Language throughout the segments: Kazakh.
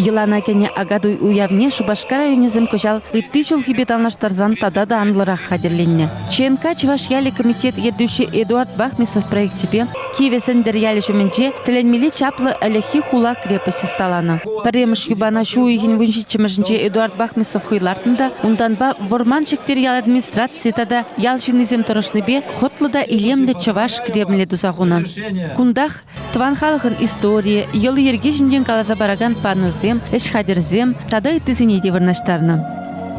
Елана кене агадуй уявне Шубашкар районезем кожал ытты жыл хибеталнаштарзан тада да анлырах хадерленне. ЧНК Чувашьяли комитет едущий Эдуард Бахмисов проектипе Киевесен дерьяли жуменче теленмели чаплы алехи хула крепости сталана. Паремыш юбана шуйгин вынчичемежнче Эдуард Бахмисов хуйлартында унданба ворманчиктер ял администрации тада ялшинизем торышныбе хотлыда илемле Чуваш кремле дузагуна. Кундах тван халыхын история, йылы ерге жинжен каласа бараган панузем, эшхадерзем, тада итызине деварнаштарна.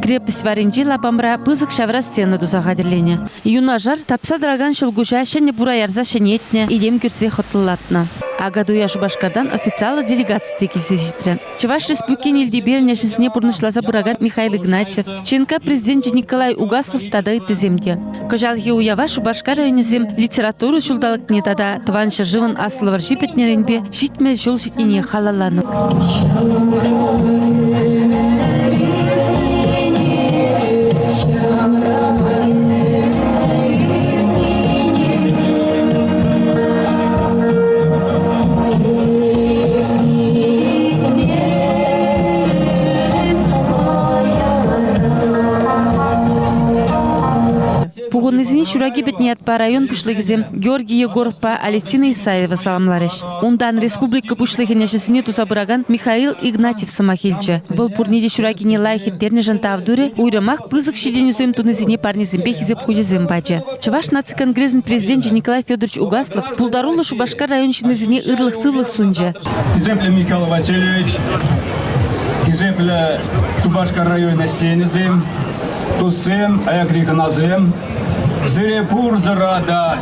Крепость варенчи лапамра пызык шавра стены дузагадерлене. Юнажар тапса драган шылгужа шене бура ярза шенетне, идем кюрсе хотлылатна. Агадуя Шубашкардан официалы делегации келсе житре. Чуваш республикин елдеберне шесіне пурнышлаза бураган Михаил Игнатьев, ЧНК президент Николай Угаслов тада итыземде. Кожалге уява Шубашкар районезем литературу шулдалыкне тада тванша живын аслывар жипетнеренбе житме жол житнене халалану. Пугунызини шураги бетният по район пушлыгизем Георгий Егоров по Алевтина Исаева саламларыш. Ундан республика пушлыгине жесіне тузабыраган Михаил Игнатьев самахилче. Был пурниде шурагине лайхеттерне жантавдуре уйрамах пызык шиденюзем тунызине парнизем бехизеп худизем баче. Чуваш наци конгрессен президент Николай Федорович Угаслов пулдарула Шубашкар райончинызине ырлых сывлых сунже. Земля Михаил Васильевич, земля Шубашкар района стенезем, тусем, аякриханазем. Зерепур зарада,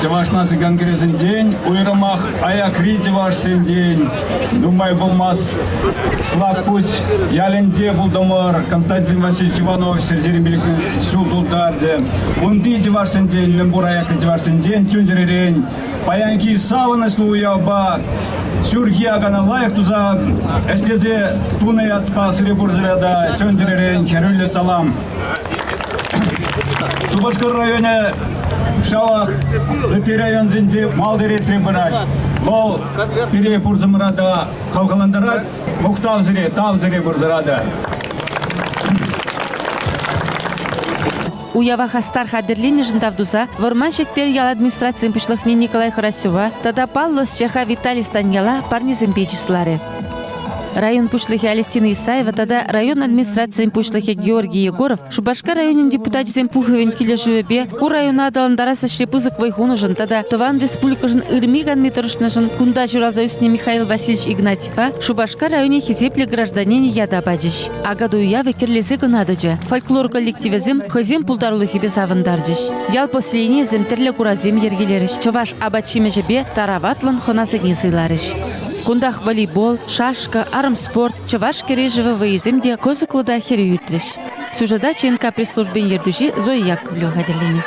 Чуваш наци конгрессен день, уйрамах аякри Чуваш сен день. Думай болмас, слаб пусть яленде булдамар, Константин Васильевич Иванов, Серзерин Беликин, Султулдарде. Унди Чуваш сен день, лембур аякри Чуваш сен день, тюндерерень. Паянки саванас луяба, сюрги агана лайх туза, эслезе туны атпа Зерепур зарада, тюндерерень, херюлле салам. Шубашкар районе шавах, лыты район зинде малдыре требырать. Ол пире пурзымырада кавкаландарат, мухтав зире бурзарада. Уява хастар хадерлене жындавдуза, ворманщиктер ял администрациян пушлыхне Николай Харасева, тада Павлос Чеха Виталий Станьяла парнизем печисларе. Район пушлыхи Алевтина Исаева, тада район администрациян пушлыхи Георгий Егоров, Шубашкар районен депутатизем пуховен киле живебе, ку района адаландараса шлепызык вайхунажын, тада Тован республикажын ырмиган метрышнажын кунда журазаюсне Михаил Васильевич Игнатьева, Шубашкар районе хизепле гражданин яда бадиш. Агаду уявы кирлезе гынадыжы, фольклор коллективизем хызем пулдарлыхи безавындаржыш. Ял поселение земтерле куразем ергелериш, Чуваш абачимежебе тараватлан хоназыгне сыйларыш. Кундах волейбол, шашка, армспорт, Чуваш кережевы выеземде козыклыда херюйтриш. Сюжета ЧНК пресс-службен ердужи Зоя Яковлева гадерлени.